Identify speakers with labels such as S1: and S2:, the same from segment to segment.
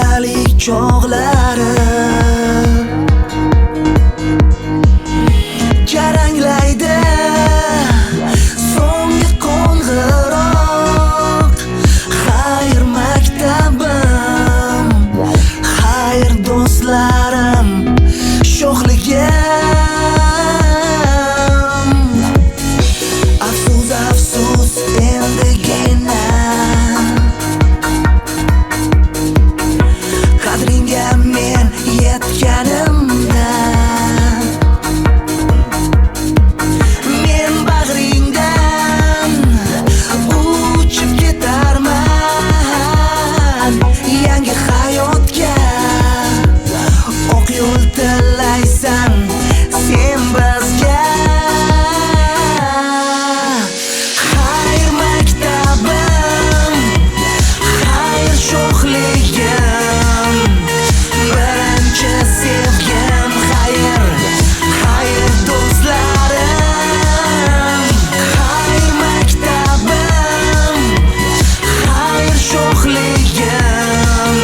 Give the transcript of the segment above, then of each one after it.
S1: qanchalik chog'lari jaranglaydi so'nggi qo'ng'iroq. Xayr maktabim, xayr do'stlarim, sho'xligim. Afsus, afsus endigina qadringga men yetganimda. Men bag'ringdan uchib ketarman yangi hayotga. Oq yo'l tilaysan sen bizga. Xayr maktabim, xayr sho'xligim, birinchi sevgim. Xayr, xayr do'stlarim. Xayr maktabim, xayr sho'xligim,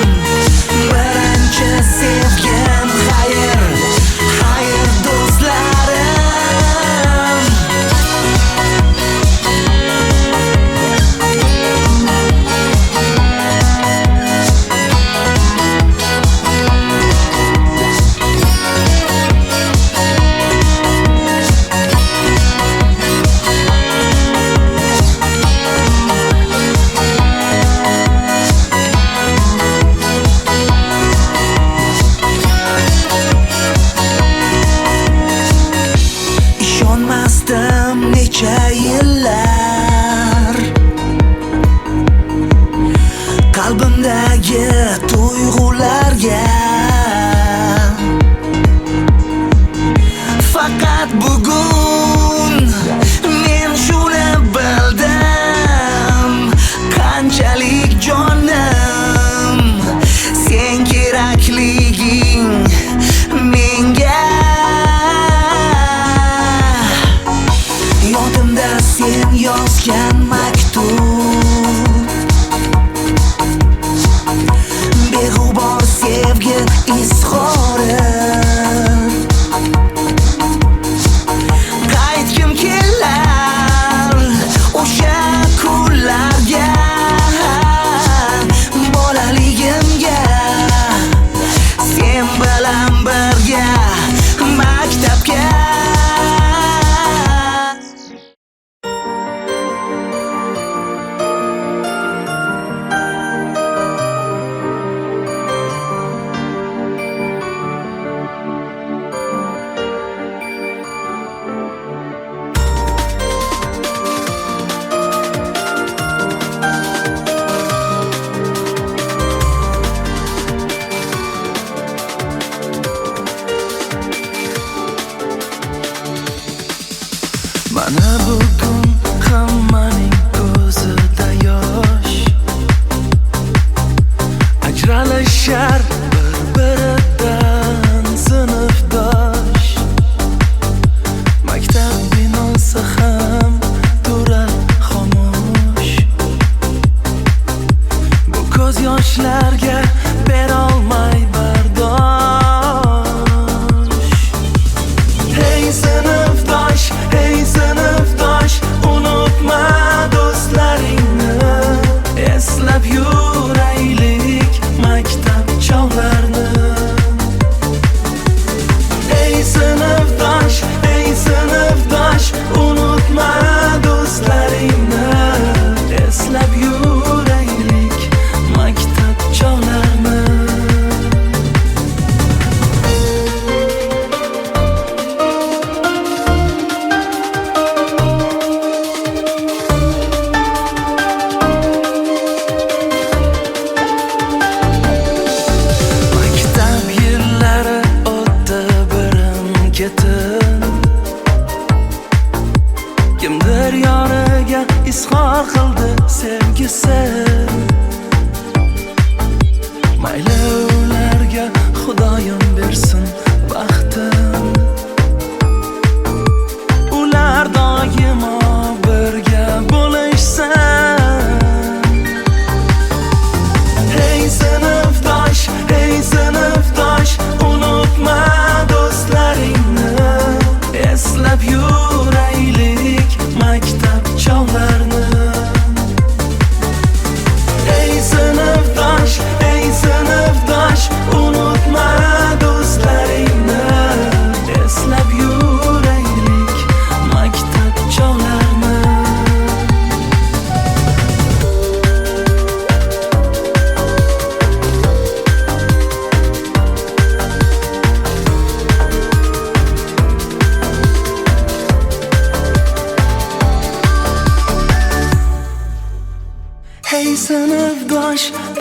S1: birinchi sevgim. Xayr, xayr do'stlarim. Ishonmasdim necha yillar qalbimdagi tuyg'ularga. Faqat bugun men shuni bildim, qanchalik jonim sen kerakliging menga. Yodimda sen yozgan maktub, beg'ubor sevgi izhori. Qaytgim kelar o'sha kunlarga, bolaligimga. Sen bilan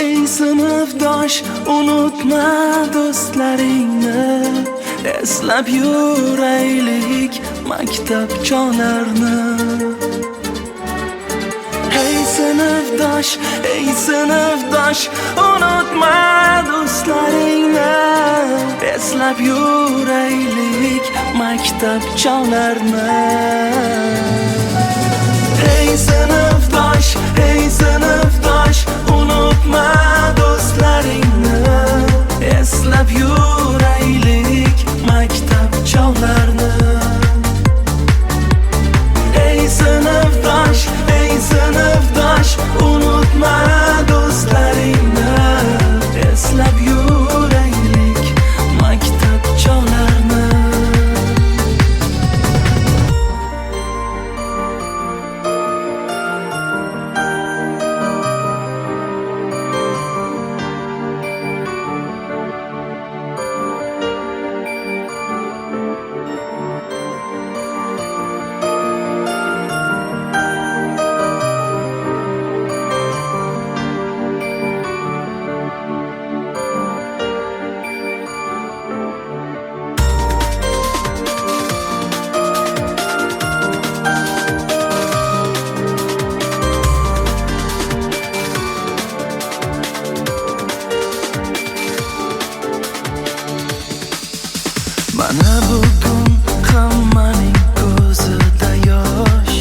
S1: ey sinfdosh, unutma do'stlaringni. Eslab yuraylik maktab chog'larini. Ey sinfdosh, unutma do'stlaringni. Eslab yuraylik maktab chog'larini. Ey sinfdosh, unutma do'stlaringni. Eslab yuraylik maktab chog'larini. Ey sinfdosh, unutma do'stlaringni. Eslab yuraylik maktab chog'larini. Mana bugun hammaning ko'zida yosh,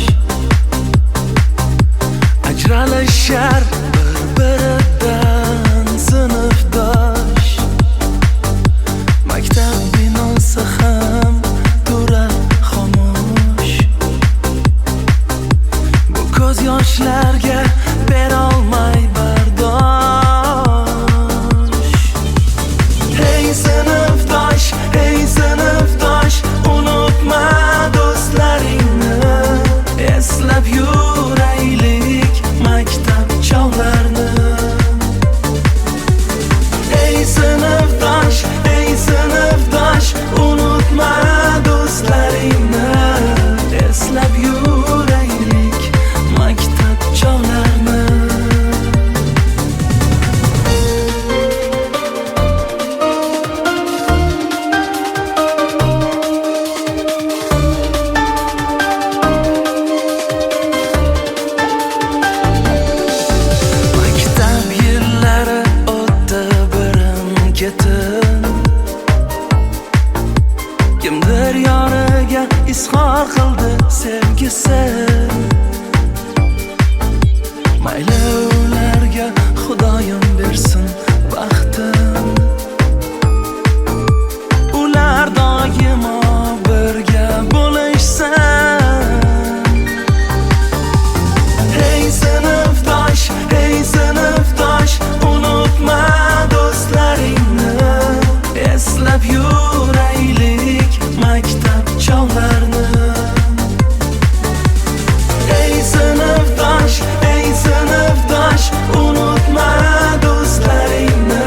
S1: ajralishar bir-biridan sinfdosh. Maktab binosi ham turar xomush. Bu ko'z yoshlarga berolmay bardosh. Hey sinfdosh, unutma do'stlaringni. Eslab yuraylik maktab chog'larini. Ey sinfdosh, unutma do'stlaringni. Eslab yuraylik maktab chog'larini. Kimdir yoniga izhor qildi sevgisi. Mayli ularga Xudoyim bersin baxtin. Ular doimo birga bo'lishsin. Hey sinfdosh, unutma do'stlaringni. Eslab yuraylik maktab chog'larini. Ey sinfdosh, unutma do'stlaringni.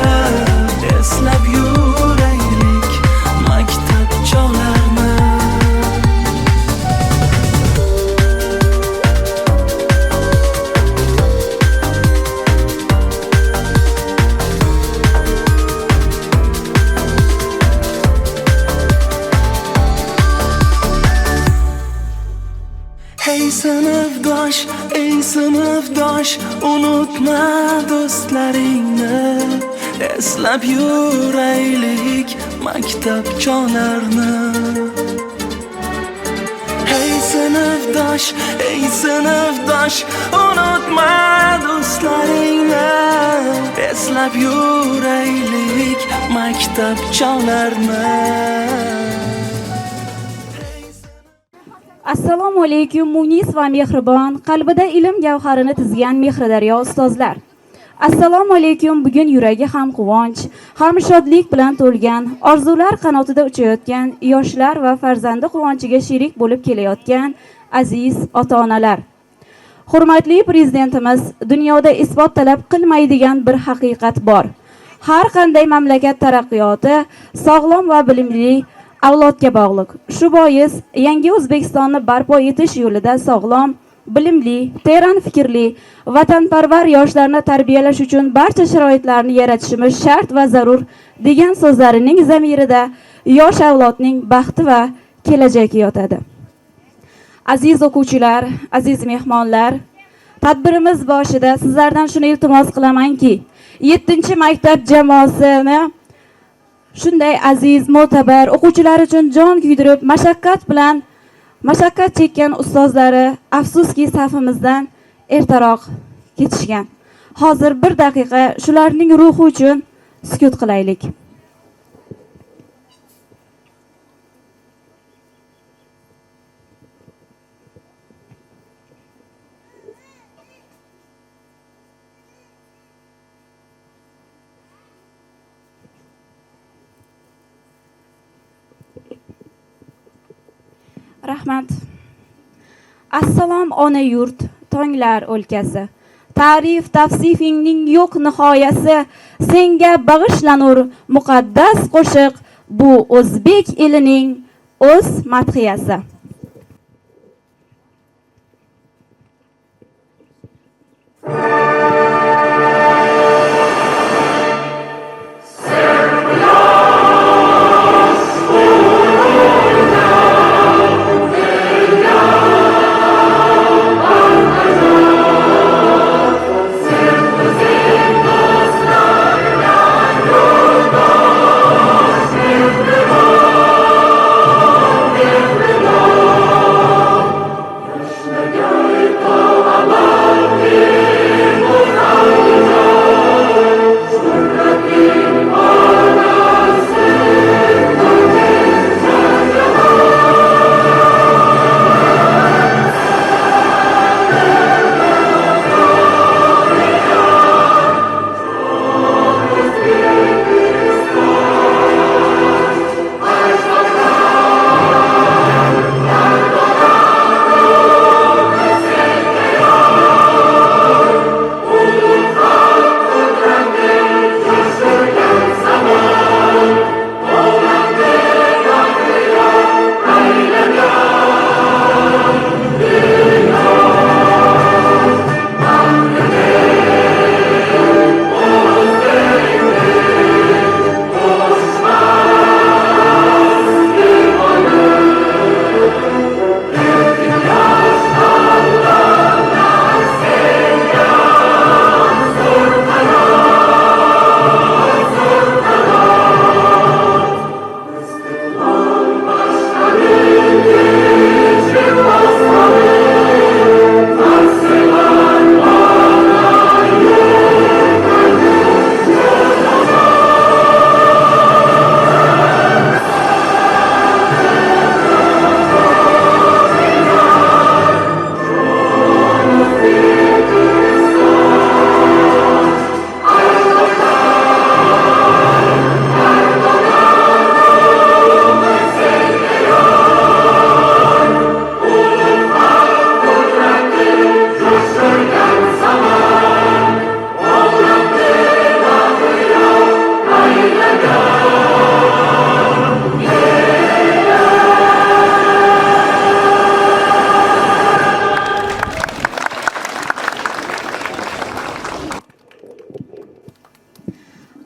S1: Eslab yuraylik maktab chog'larini. Ey sinfdosh, unutma do'stlaringni. Eslab yuraylik maktab chog'larini. Ey sinfdosh, unutma do'stlaringni. Eslab yuraylik maktab chog'larini.
S2: Assalomu alaykum munis va mehribon, qalbida ilm gavharini tizgan mehridaryo ustozlar. Assalomu alaykum, bugun yuragi ham quvonch, ham shodlik bilan to'lgan, orzular qanotida uchayotgan yoshlar va farzandi quvonchiga sherik bo'lib kelayotgan aziz ota-onalar. Hurmatli prezidentimiz dunyoda isbot talab qilmaydigan bir haqiqat bor. Har qanday mamlakat taraqqiyoti sog'lom va bilimli avlodga bog'liq. Shu bois yangi O'zbekistonni barpo etish yo'lida sog'lom, bilimli, teran fikrli, vatanparvar yoshlarni tarbiyalash uchun barcha sharoitlarni yaratishimiz shart va zarur degan so'zlarining zamirida yosh avlodning baxti va kelajagi yotadi. Aziz o'quvchilar, aziz mehmonlar, tadbirimiz boshida sizlardan shuni iltimos qilamanki, 7-maktab jamoasini shunday aziz, mo'tabar o'quvchilar uchun jon kuydirib, mashaqqat chekkan ustozlari afsuski safimizdan ertaroq ketishgan. Hozir bir daqiqa shularning ruhi uchun sukut qilaylik. Rahmat. Assalom ona yurt, tonglar o'lkasi. Ta'rif tavsifingning yo'q nihoyasi, senga bag'ishlanur muqaddas qo'shiq, bu o'zbek elining o'z madhiyasi.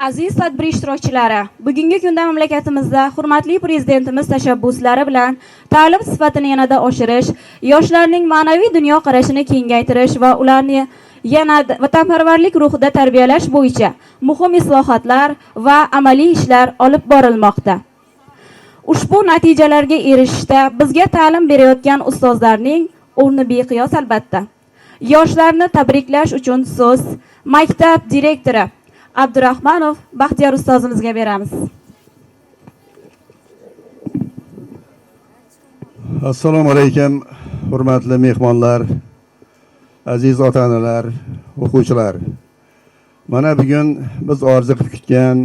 S2: Aziz tadbir ishtirokchilari, bugungi kunda mamlakatimizda hurmatli prezidentimiz tashabbuslari bilan ta'lim sifatini yanada oshirish, yoshlarning ma'naviy dunyo qarashini kengaytirish va ularni yana vatanparvarlik ruhida tarbiyalash bo'yicha muhim islohotlar va amaliy ishlar olib borilmoqda. Ushbu natijalarga erishishda bizga ta'lim berayotgan ustozlarning o'rni beqiyos albatta. Yoshlarni tabriklash uchun so'z maktab direktori Abdurahmanov Baxtiyor ustozimizga beramiz.
S3: Assalomu alaykum, hurmatli mehmonlar, aziz ota-onalar, o'quvchilar. Mana bugun biz orzu qilib kutgan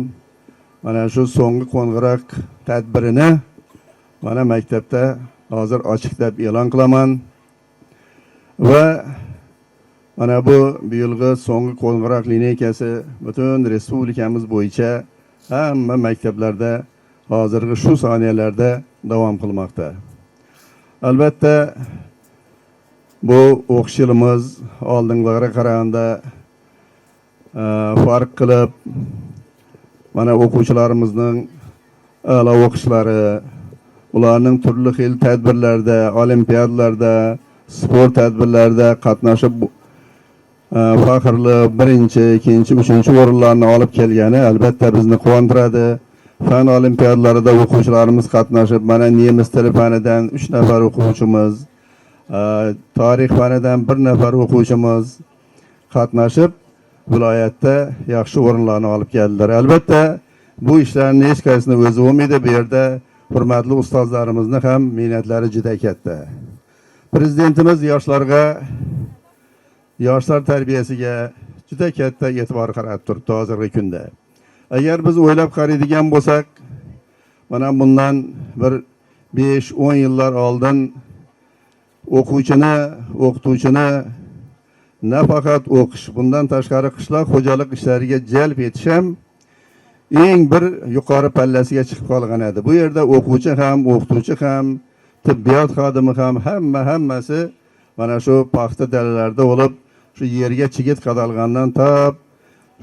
S3: mana shu so'nggi qo'ng'iroq tadbirini mana maktabda hozir ochiq deb e'lon qilaman va mana bu yilgi so'nggi qo'ng'iroq lineykasi butun respublikamiz bo'yicha hamma maktablarda hozirgi shu soniyalarda davom qilmoqda. Albatta bu o'qish yilimiz oldingilariga qaraganda farq qilib, mana o'quvchilarimizning a'lo o'qishlari, ularning turli xil tadbirlarda, olimpiadalarda, sport tadbirlarida qatnashib faxrli birinchi, ikkinchi, uchinchi o'rinlarni olib kelgani albatta bizni quvontiradi. Fan olimpiadalarida o'quvchilarimiz qatnashib, mana nemis tili fanidan 3 nafar o'quvchimiz, tarix fanidan 1 nafar o'quvchimiz qatnashib, viloyatda yaxshi o'rinlarni olib keldilar. Albatta bu ishlarning hech qaysini o'zi bo'lmaydi. Bu yerda hurmatli ustozlarimizni ham mehnatlari juda katta. Prezidentimiz yoshlar tarbiyasiga juda katta e'tibor qaratib turibdi hozirgi kunda. Agar biz o'ylab qaraydigan bo'lsak, mana bundan bir 5-10 yillar oldin o'qituvchini nafaqat o'qish, bundan tashqari qishloq xo'jalik ishlariga jalb etish ham eng bir yuqori pallasiga chiqib qolgan edi. Bu yerda o'quvchi ham, o'qituvchi ham, tibbiyot xodimi ham hammasi mana shu paxta dalalarida bo'lib, shu yerga chigit qadalgandan tab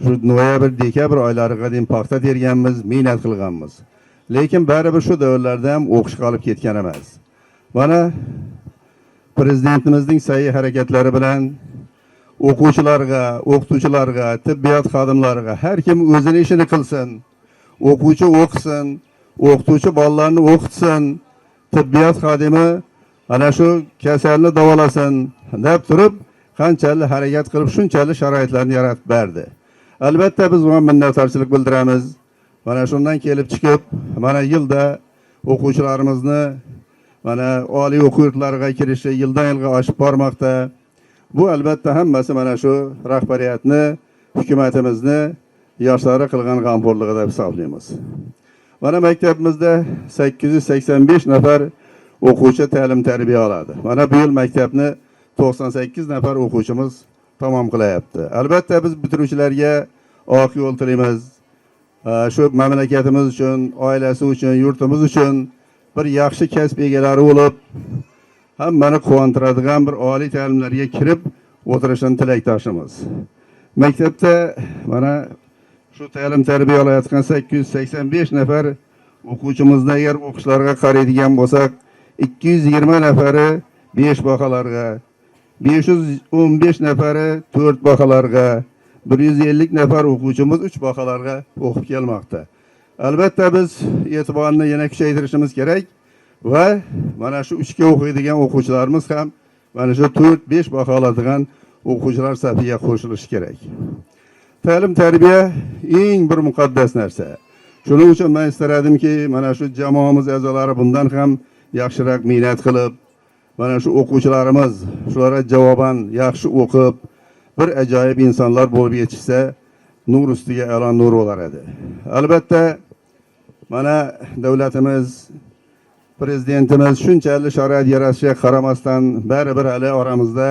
S3: shu noyabr, dekabr oylariga qadar paxta terganmiz, mehnat qilganmiz. Lekin baribir shu davrlarda ham o'qish qolib ketgan emas. Mana prezidentimizning sa'yi harakatlari bilan o'quvchilarga, o'qituvchilarga, tibbiyot xodimlariga har kim o'zining ishini qilsin, o'quvchi o'qisin, o'qituvchi bolalarni o'qitsin, tibbiyot xodimi ana shu kasalni davolasin deb turib, qanchalik harakat qilib, shunchalik sharoitlarni yaratib berdi. Albatta biz bunga minnatdorchilik bildiramiz. Mana shundan kelib chiqib, mana yilda o'quvchilarimizni mana oliy o'quv yurtlariga kirishi yildan yilga oshib bormoqda. Bu albatta hammasi mana shu rahbariyatni, hukumatimizni yoshlari qilgan g'amxo'rligi deb hisoblaymiz. Mana maktabimizda 885 nafar o'quvchi ta'lim tarbiya oladi. Mana bu yil maktabni 98 nafar o'quvchimiz tamom qilyapti. Albatta biz bitiruvchilarga oq yo'l tilaymiz. Shu mamlakatimiz uchun, oilasi uchun, yurtimiz uchun bir yaxshi kasb egalari bo'lib, hammani quvontiradigan bir oliy ta'limlarga kirib o'tirishini tilakdoshimiz. Maktabda mana shu ta'lim tarbiya olayotgan 885 nafar o'quvchimizni agar o'qishlariga qaraydigan bo'lsak, 220 nafari 5 baholarga, 515 nafari 4 baholarga, 150 nafar o'quvchimiz 3 baholarga o'qib kelmoqda. Albatta biz e'tiborni yana kuchaytirishimiz kerak va mana shu 3 ga o'qiydigan o'quvchilarimiz ham mana shu 4-5 baho oladigan o'quvchilar safiga qo'shilishi kerak. Ta'lim tarbiya eng bir muqaddas narsa. Shuning uchun men istardimki, mana shu jamoamiz a'zolari bundan ham yaxshiroq mehnat qilib, mana shu o'quvchilarimiz shularga javoban yaxshi o'qib, bir ajoyib insonlar bo'lib yetishsa, nur ustiga a'lo nur bo'lar edi. Albatta mana davlatimiz, prezidentimiz shunchalik sharoit yaratishiga qaramasdan baribir hali oramizda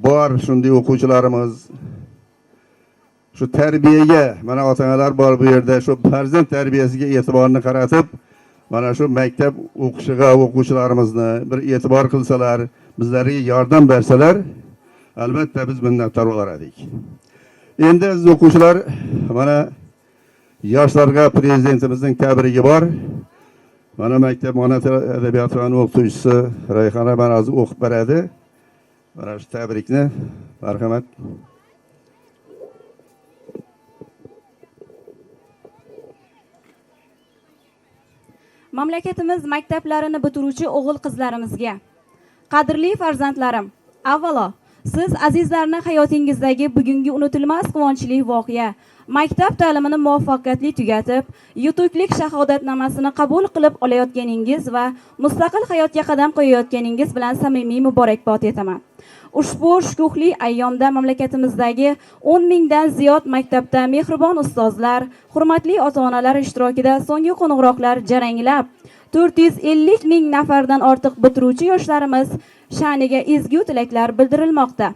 S3: bor shunday o'quvchilarimiz, shu tarbiyaga, mana ota-onalar bor bu yerda, shu farzand tarbiyasiga e'tiborni qaratib, mana shu maktab o'qishiga o'quvchilarimizni bir e'tibor qilsalar, bizlarga yordam bersalar, albatta biz minnatdor bo'lar edik. Endi aziz o'quvchilar, mana yoshlarga prezidentimizning tabrigi bor. Mana maktab ona tili adabiyot fani o'qituvchisi Rayhona Banozi o'qib beradi. Mana shu tabrikni, marhamat.
S2: Mamlakatimiz maktablarini bitiruvchi o'g'il-qizlarimizga, qadrli farzandlarim, avvalo siz azizlarning hayotingizdagi bugungi unutilmas quvonchli voqea, maktab ta'limini muvaffaqiyatli tugatib, yutuqlik shahodatnomasini qabul qilib olayotganingiz va mustaqil hayotga qadam qo'yayotganingiz bilan samimiy muborakbod etaman. Ushbu shukuhli ayyomda mamlakatimizdagi 10 mingdan ziyod maktabda mehribon ustozlar, hurmatli ota-onalar ishtirokida so'nggi qo'ng'iroqlar jaranglab, 450 ming nafardan ortiq bitiruvchi yoshlarimiz sha'niga ezgu tilaklar bildirilmoqda.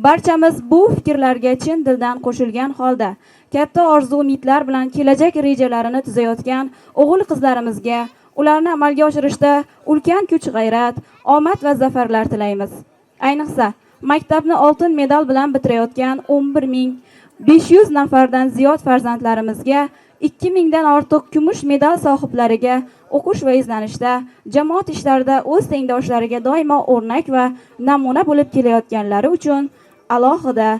S2: Barchamiz bu fikrlarga chin dildan qo'shilgan holda katta orzu-umidlar bilan kelajak rejalarini tuzayotgan o'g'il-qizlarimizga ularni amalga oshirishda ulkan kuch-g'ayrat, omad va zafarlar tilaymiz. Ayniqsa, maktabni oltin medal bilan bitirayotgan 11.500 nafardan ziyod farzandlarimizga, 2000 dan ortiq kumush medal sohiblariga o'qish va izlanishda, jamoat ishlarida o'z tengdoshlariga doimo o'rnak va namuna bo'lib kelayotganlari uchun alohida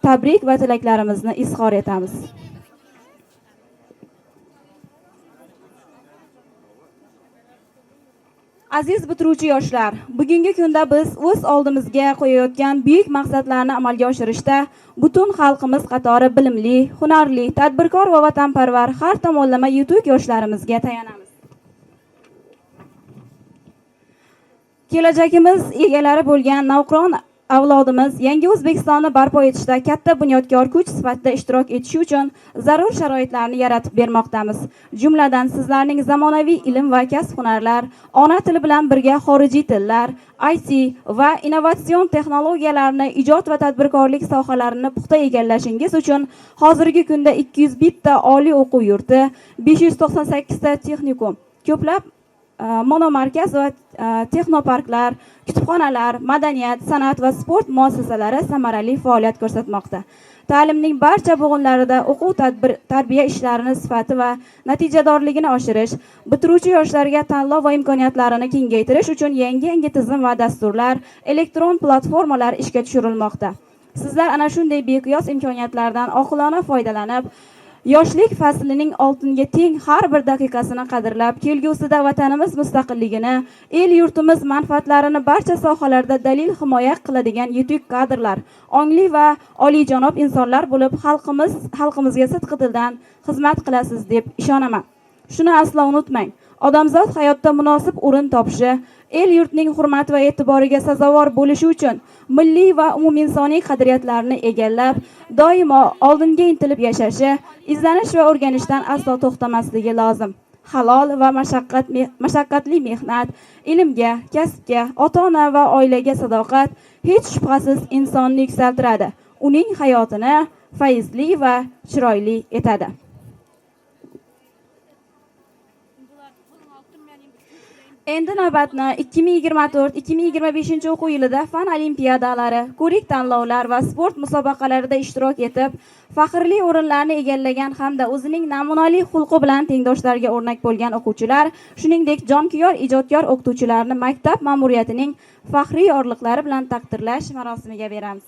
S2: tabrik va tilaklarimizni izhor etamiz. Aziz bitiruvchi yoshlar, bugungi kunda biz o'z oldimizga qo'yayotgan buyuk maqsadlarni amalga oshirishda butun xalqimiz qatori bilimli, hunarli, tadbirkor va vatanparvar har tomonlama yutuq yoshlarimizga tayanamiz. Kelajagimiz egalari bo'lgan navqiron avlodimiz yangi O'zbekistonni barpo etishda katta bunyodkor kuch sifatida ishtirok etishi uchun zarur sharoitlarni yaratib bermoqdamiz. Jumladan sizlarning zamonaviy ilm va kasb-hunarlar, ona tili bilan birga xorijiy tillar, IT va innovatsion texnologiyalarni, ijod va tadbirkorlik sohalarini puxta egallashingiz uchun hozirgi kunda 201 ta oliy o'quv yurti, 598 ta texnikum, ko'plab monomarkaz va texnoparklar, kutubxonalar, madaniyat, san'at va sport muassasalari samarali faoliyat ko'rsatmoqda. Ta'limning barcha bo'g'inlarida o'quv tarbiya ishlarini sifati va natijadorligini oshirish, bitiruvchi yoshlarga tanlov va imkoniyatlarini kengaytirish uchun yangi tizim va dasturlar, elektron platformalar ishga tushirilmoqda. Sizlar ana shunday beqiyos imkoniyatlardan oqilona foydalanib, yoshlik faslining oltinga teng har bir daqiqasini qadrlab, kelgusida vatanimiz mustaqilligini, el yurtimiz manfaatlarini barcha sohalarda dalil himoya qiladigan yetuk kadrlar, ongli va oliyjanob insonlar bo'lib, xalqimizga sidqi dildan xizmat qilasiz deb ishonaman. Shuni aslo unutmang. Odamzod hayotda munosib o'rin topishi, el yurtning hurmat va e'tiboriga sazovor bo'lishi uchun milliy va umuminsoniy qadriyatlarni egallab, doimo oldinga intilib yashashi, izlanish va o'rganishdan aslo to'xtamasligi lozim. Halol va mashaqqatli mehnat, ilmga, kasbga, ota-ona va oilaga sadoqat hech shubhasiz insonni yuksaltiradi. Uning hayotini fayzli va chiroyli etadi. Endi navbatni 2024-2025 o'quv yilida fan olimpiadalari, ko'rik tanlovlar va sport musobaqalarida ishtirok etib, faxrli o'rinlarni egallagan hamda o'zining namunali xulqi bilan tengdoshlarga o'rnak bo'lgan o'quvchilar, shuningdek jonkuyar ijodkor o'qituvchilarni maktab ma'muriyatining faxriy yorliqlari bilan taqdirlash marosimiga beramiz.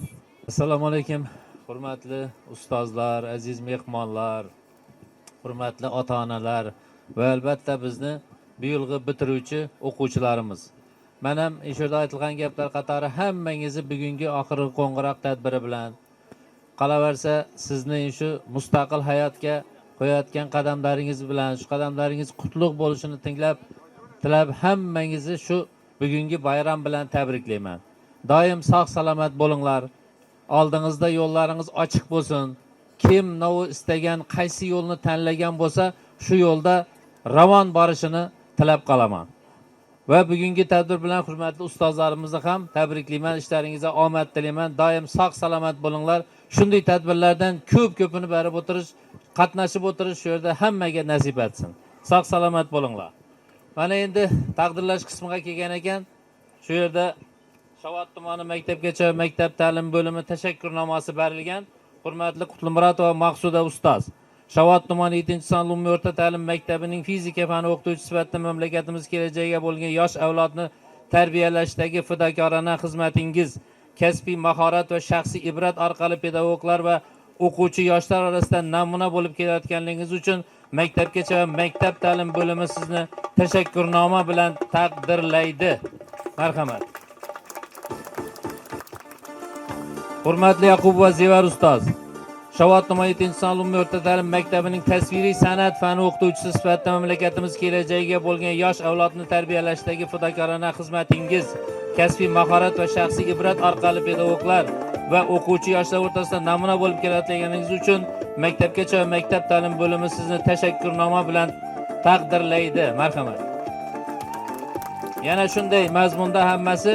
S4: Assalomu alaykum, hurmatli ustozlar, aziz mehmonlar, hurmatli ota-onalar va albatta bizni bu yilgi bitiruvchi o'quvchilarimiz. Men ham o'sha aytilgan gaplar qatori hammangizni bugungi oxirgi qo'ng'iroq tadbiri bilan qolaversa sizni shu mustaqil hayotga qo'yayotgan qadamlaringiz bilan shu qadamlaringiz qutlug' bo'lishini tilab hammangizni shu bugungi bayram bilan tabriklayman. Doim sog' salomat bo'linglar. Oldingizda yo'llaringiz ochiq bo'lsin. Kim novi istagan qaysi yo'lni tanlagan bo'lsa, shu yo'lda ravon borishini tilab qolaman. Va bugungi tadbir bilan hurmatli ustozlarimizni ham tabriklayman, ishlaringizga omad tilayman. Doim sog' salomat bo'linglar. Shunday tadbirlardan ko'pini berib o'tirish, qatnashib o'tirish shu yerda hammaga nasib etsin. Sog' salomat bo'linglar. Mana endi taqdirlash qismiga kelgan ekan, shu yerda Shovot tumani maktabgacha maktab ta'lim bo'limi tashakkurnomasi berilgan. Hurmatli Qutlimuratova Maqsuda ustoz. Shovot tumani 7-son umumiy o'rta ta'lim maktabining fizika fani o'qituvchisi sifatida mamlakatimiz kelajagiga bo'lgan yosh avlodni tarbiyalashdagi fidokorona xizmatingiz, kasbiy mahorat va shaxsiy ibrat orqali pedagoglar va o'quvchi yoshlar orasida namuna bo'lib kelayotganligingiz uchun maktabgacha va maktab ta'lim bo'limi sizni tashakkurnoma bilan taqdirlaydi. Marhamat. Hurmatli Yaqubova Zevar ustoz. Shovot tumani 7-son umumiy o'rta ta'lim maktabining tasviriy san'at fani o'qituvchisi sifatida mamlakatimiz kelajagiga bo'lgan yosh avlodni tarbiyalashdagi fidokorona xizmatingiz, kasbiy mahorat va shaxsiy ibrat orqali pedagoglar va o'quvchi yoshlar o'rtasida namuna bo'lib kelayotganingiz uchun maktabgacha va maktab ta'lim bo'limi sizni tashakkurnoma bilan taqdirlaydi. Marhamat. Yana shunday mazmunda hammasi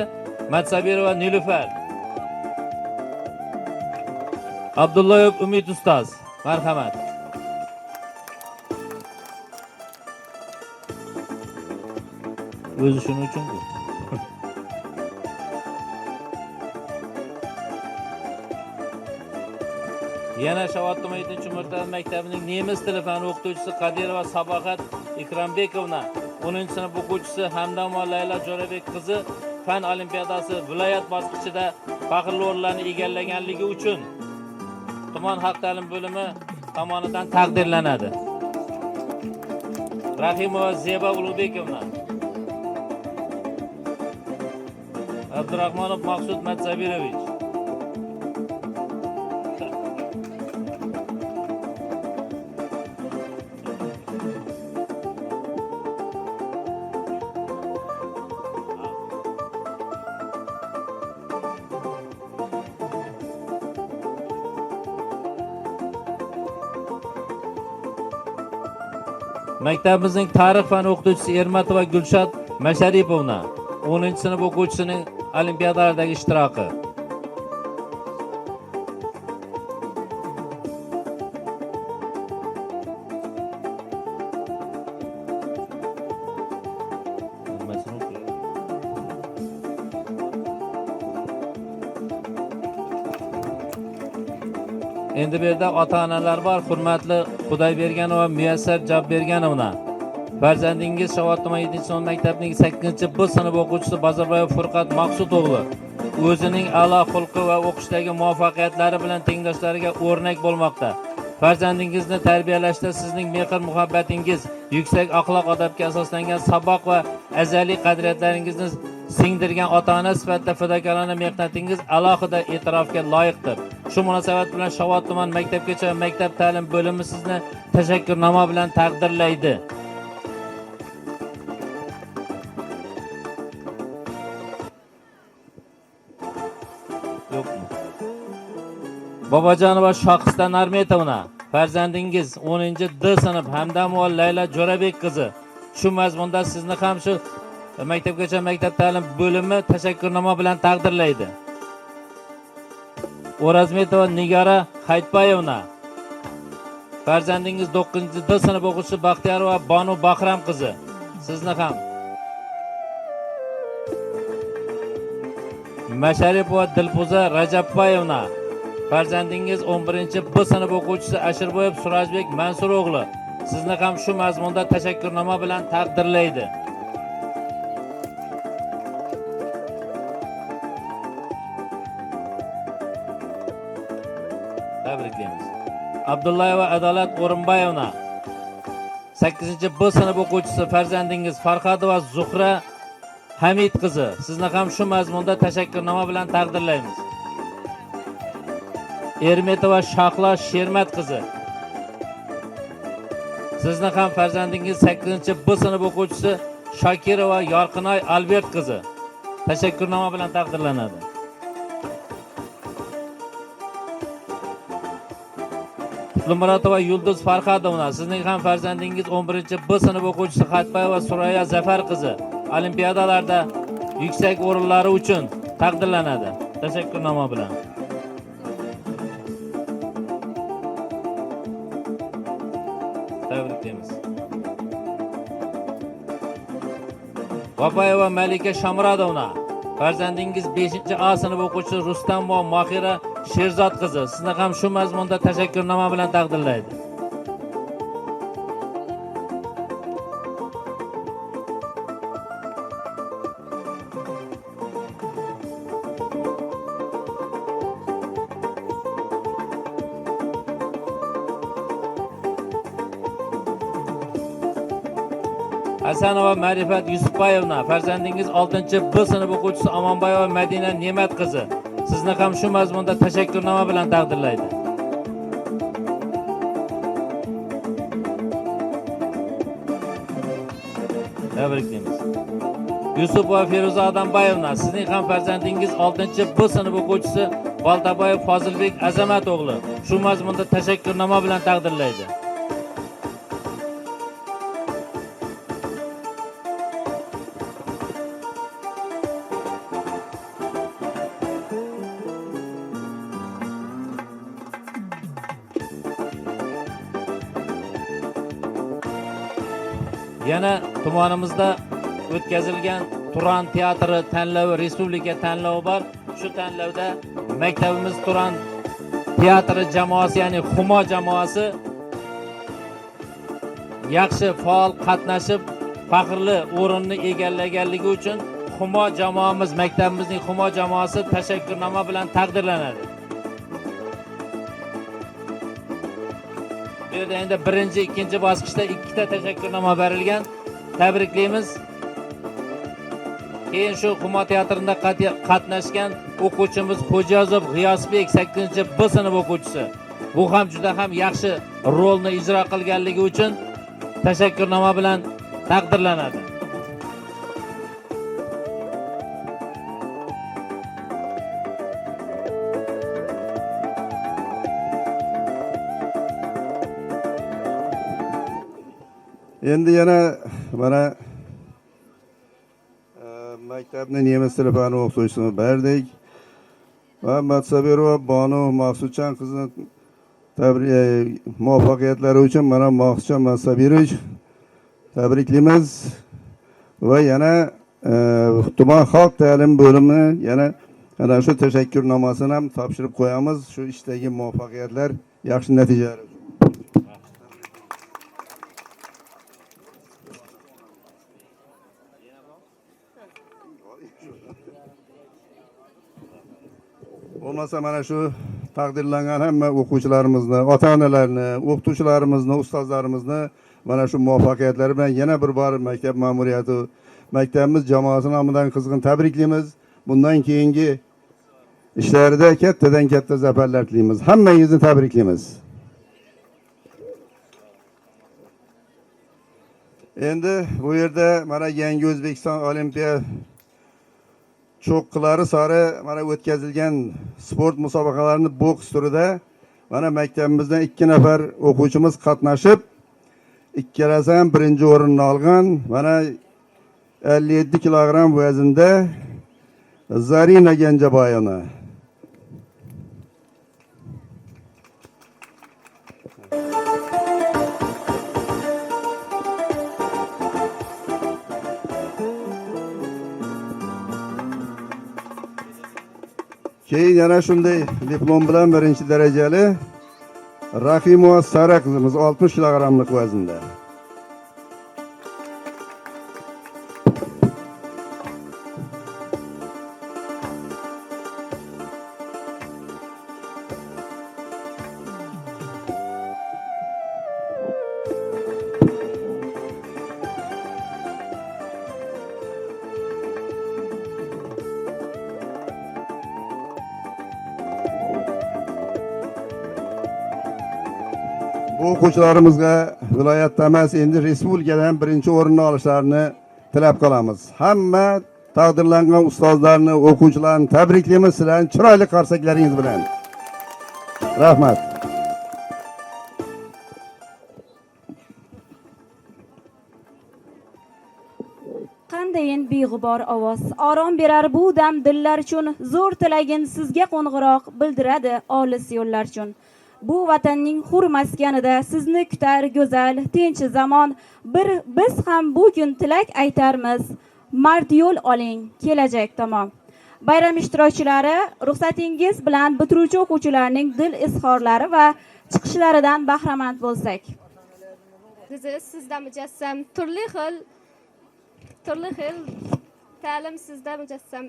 S4: Matsabirova Nilufar, Abdullayev Umid ustoz. Marhamat. O'zi shuning uchun bu. Yana Shavatduma 7-martaba maktabining nemis tili fani o'qituvchisi Qadirova Sabohat Ikrambekovna, 10-sinf o'quvchisi Hamdamova Layla Jo'rabek qizi fan olimpiadasi viloyat bosqichida faxrli o'rinlarni egallaganligi uchun tuman xalq ta'lim bo'limi tomonidan taqdirlanadi. Rahimova Zeba Ulug'bekovna, Abdurahmonov Maqsud Matsabirovich, maktabimizning tarix fan o'qituvchisi Ermatova Gulshod Masharipovna, 10-sinf o'quvchisining olimpiadalardagi ishtiroki. Endi bu yerda ota-onalar bor. Hurmatli Xudoyberganova Muyassar Jobberganovna. Farzandingiz Shavatduma 7-sinf maktabining 8-B sinf o'quvchisi Bazarboyev Furqat Maqsud o'g'li o'zining a'lo xulqi va o'qishdagi muvaffaqiyatlari bilan tengdoshlariga o'rnak bo'lmoqda. Farzandingizni tarbiyalashda sizning mehr-muhabbatingiz, yuksak axloq-odobga asoslangan saboq va azaliy qadriyatlaringizni singdirgan ota-ona sifatida fidokorona mehnatingiz alohida e'tirofga loyiqdir. Shu munosabat bilan Shovot tuman maktabgacha va maktab ta'lim bo'limi sizni tashakkurnoma bilan taqdirlaydi. Bobojonova Shoqiston Narmetovna, farzandingiz 10-D sinf Hamdamova Layla Jo'rabek qizi shu mazmunda sizni ham shu maktabgacha maktab ta'lim bo'limi tashakkurnoma bilan taqdirlaydi. O'razmetova Nigora Haytbayevna, farzandingiz 9-D sinf o'quvchisi Baxtiyorova Bonu Bahram qizi sizni ham. Masharipova Dilfuza Rajabbayevna, farzandingiz 11-B sinf o'quvchisi Ashirboyev Surajbek Mansur o'g'li sizni ham shu mazmunda tashakkurnoma bilan taqdirlaydi. Tabriklaymiz. Abdullayeva Adolat O'rinbayevna, 8-B sinf o'quvchisi farzandingiz Farhodova Zuhra Hamid qizi sizni ham shu mazmunda tashakkurnoma bilan taqdirlaymiz. Ermetova Shahlo Shermat qizi sizni ham farzandingiz 8-B sinf o'quvchisi Shokirova Yorqinoy Albert qizi tashakkurnoma bilan taqdirlanadi. Qutlumuratova Yulduz Farhodovna, sizning ham farzandingiz 11-B sinf o'quvchisi Xatbayeva Suraya Zafar qizi olimpiadalarda yuksak o'rinlari uchun taqdirlanadi. Tashakkurnoma bilan. Tabriklaymiz. Babayeva Malika Shamradovna, farzandingiz 5-A sinf o'quvchisi Rustamova Mohira Sherzod qizi sizni ham shu mazmunda tashakkurnoma bilan taqdirlaydi. Hasanova Ma'rifat Yusufbayevna, farzandingiz 6-B sinf o'quvchisi Amonbayeva Madina Ne'mat qizi sizni ham shu mazmunda tashakkurnoma bilan taqdirlaydi. Tabriklaymiz. Yusufova Feruza Adambayevna, sizning ham farzandingiz 6-B sinf o'quvchisi Boltaboyev Fozilbek Azamat o'g'li shu mazmunda tashakkurnoma bilan taqdirlaydi. Yana tumanimizda o'tkazilgan Turan teatri tanlovi, respublika tanlovi bor. Shu tanlovda maktabimiz Turan teatri jamoasi, ya'ni Humo jamoasi yaxshi faol qatnashib, faxrli o'rinni egallaganligi uchun Humo jamoamiz, maktabimizning Humo jamoasi tashakkurnoma bilan taqdirlanadi. Bu yerda endi birinchi, ikkinchi bosqichda ikkita tashakkurnoma berilgan. Tabriklaymiz. Keyin shu Humo teatrida qatnashgan o'quvchimiz Xo'jazov G'iyosbek 8-B sinf o'quvchisi. Bu ham juda ham yaxshi rolni ijro qilganligi uchun tashakkurnoma bilan taqdirlanadi.
S3: Endi yana mana maktabning nemis tili fani o'qituvchisini berdik va Matsabirova Bonu Maqsudjon qizni muvaffaqiyatlari uchun mana Maqsudjon Matsabirovich tabriklaymiz va yana tuman xalq ta'lim bo'limi yana ana shu tashakkurnomasini ham topshirib qo'yamiz. Shu ishdagi muvaffaqiyatlar, yaxshi natijalar. Bo'lmasa mana shu taqdirlangan hamma o'quvchilarimizni, ota-onalarni, o'qituvchilarimizni, ustozlarimizni mana shu muvaffaqiyatlari bilan yana bir bor maktab ma'muriyati, maktabimiz jamoasi nomidan qizg'in tabriklaymiz. Bundan keyingi ishlarida kattadan katta zafarlar tilaymiz. Hammangizni tabriklaymiz. Endi bu yerda mana Yangi O'zbekiston Olimpiya cho'qqilari sari mana o'tkazilgan sport musobaqalarini boks turida mana maktabimizdan 2 nafar o'quvchimiz qatnashib, ikkalasi ham birinchi o'rinni olgan. Mana 57 kilogramm vaznda Zarina Ganjaboyeva. Keyin yana shunday diplom bilan birinchi darajali Rahimova Sara qizimiz 60 kilogrammlik vaznda. Bu o'quvchilarimizga viloyatda emas, endi respublikadan birinchi o'rinni olishlarini tilab qolamiz. Hamma taqdirlangan ustozlarni, o'quvchilarni tabriklaymiz sizlarning chiroyli qarsaklaringiz bilan. Rahmat.
S2: Qandayin beg'ubor ovoz orom berar bu dam dillar uchun, zo'r tilagin sizga qo'ng'iroq bildiradi olis yo'llar uchun. Bu vatanning hur maskanida sizni kutar go'zal tinch zamon. Biz ham bu kun tilak aytarmiz. Mard yo'l oling kelajak tomon. Bayram ishtirokchilari, ruxsatingiz bilan bitiruvchi o'quvchilarning dil izhorlari va chiqishlaridan bahramand bo'lsak.
S5: Bizi sizda mujassam turli xil ta'lim sizda mujassam.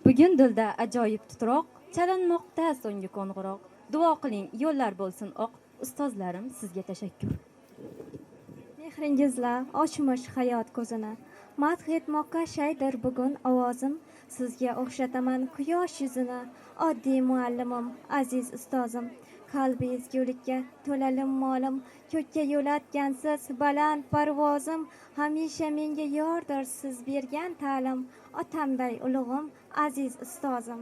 S6: Bugun dilda ajoyib titroq, chalinmoqda so'nggi qo'ng'iroq. Duo qiling, yo'llar bo'lsin oq. Ustozlarim sizga tashakkur.
S7: Mehringizla ochmish hayot ko'zini. Madh etmoqqa shaydir bugun ovozim. Sizga o'xshataman quyosh yuzini. Oddiy muallimim, aziz ustozim. Qalbi ezgulikka to'lalim molim. Ko'kka yo'latgansiz baland parvozim. Hamisha menga yordir siz bergan ta'lim. Otamday ulug'im, aziz ustozim.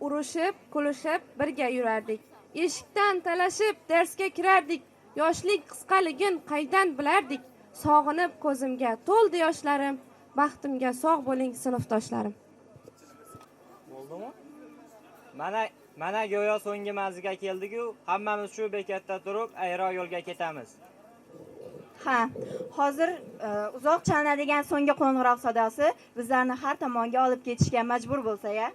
S5: Urushib, kulishib birga yurardik. Eshikdan talashib darsga kirardik. Yoshlik qisqaligin qaydan bilardik. Sog'inib ko'zimga to'ldi yoshlarim. Baxtimga sog' bo'ling sinfdoshlarim.
S8: Bo'ldimi? Mana go'yo so'nggi manzilga keldik-ku, hammamiz shu bekatda turib, ayro yo'lga ketamiz.
S2: Ha, hozir uzoq chalinadigan so'nggi qo'ng'iroq sadosi bizlarni har tomonga olib ketishga majbur bo'lsa-ya.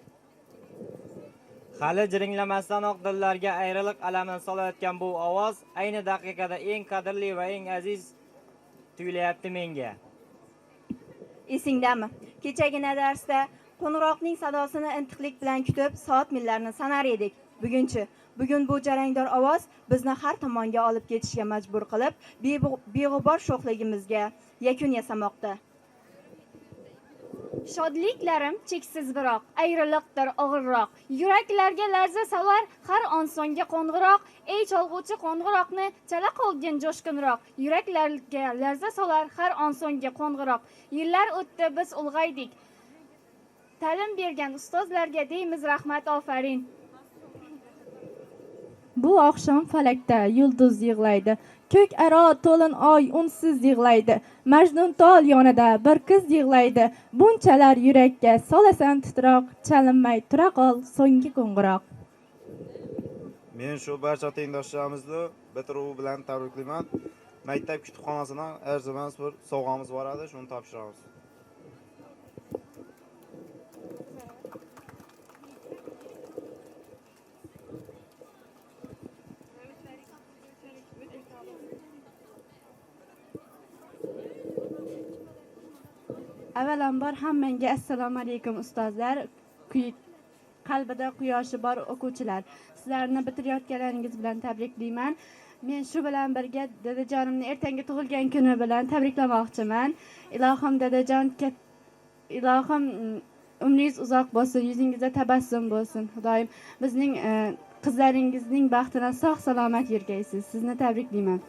S8: Hali jiringlamasdanoq dillarga ayriliq alamini solayotgan bu ovoz ayni daqiqada eng qadrli va eng aziz tuyulyapti menga.
S2: Esingdami? Kechagina darsda qo'ng'iroqning sadosini intiqlik bilan kutib, soat millarni sanar edik. Bugun bu jarangdor ovoz bizni har tomonga olib ketishga majbur qilib, beg'ubor sho'xligimizga yakun yasamoqda.
S9: Shodliklarim cheksiz biroq, ayriliqdir og'irroq. Yuraklarga larza solar har on so'nggi qo'ng'iroq. Ey cholg'uvchi qo'ng'iroqni chala qolgin jo'shqinroq. Yuraklarga larza solar har on so'nggi qo'ng'iroq. Yillar o'tdi, biz ulg'aydik. Ta'lim bergan ustozlarga deymiz rahmat, ofarin.
S10: Bu oqshom falakda yulduz yig'laydi. Ko'k aro to'lin oy unsiz yig'laydi. Majnun tol yonida bir qiz yig'laydi. Bunchalar yurakka solasan titroq, chalinmay tura qol so'nggi qo'ng'iroq.
S11: Men shu barcha tengdoshlarimizni bitiruvi bilan tabriklayman. Maktab kutubxonasidan arzimas bir sovg'amiz bor edi, shuni topshiramiz.
S10: Avvalambor hammangga assalomu alaykum ustozlar, qalbida quyoshi bor o'quvchilar. Sizlarni bitirayotganlaringiz bilan tabriklayman. Men shu bilan birga dadajonimni ertangi tug'ilgan kuni bilan tabriklamoqchiman. Ilohim dadajon, ilohim umringiz uzoq bo'lsin, yuzingizda tabassum bo'lsin. Xudoyim bizning qizlaringizning baxtini sog' salomat yurgaysiz. Sizni tabriklayman.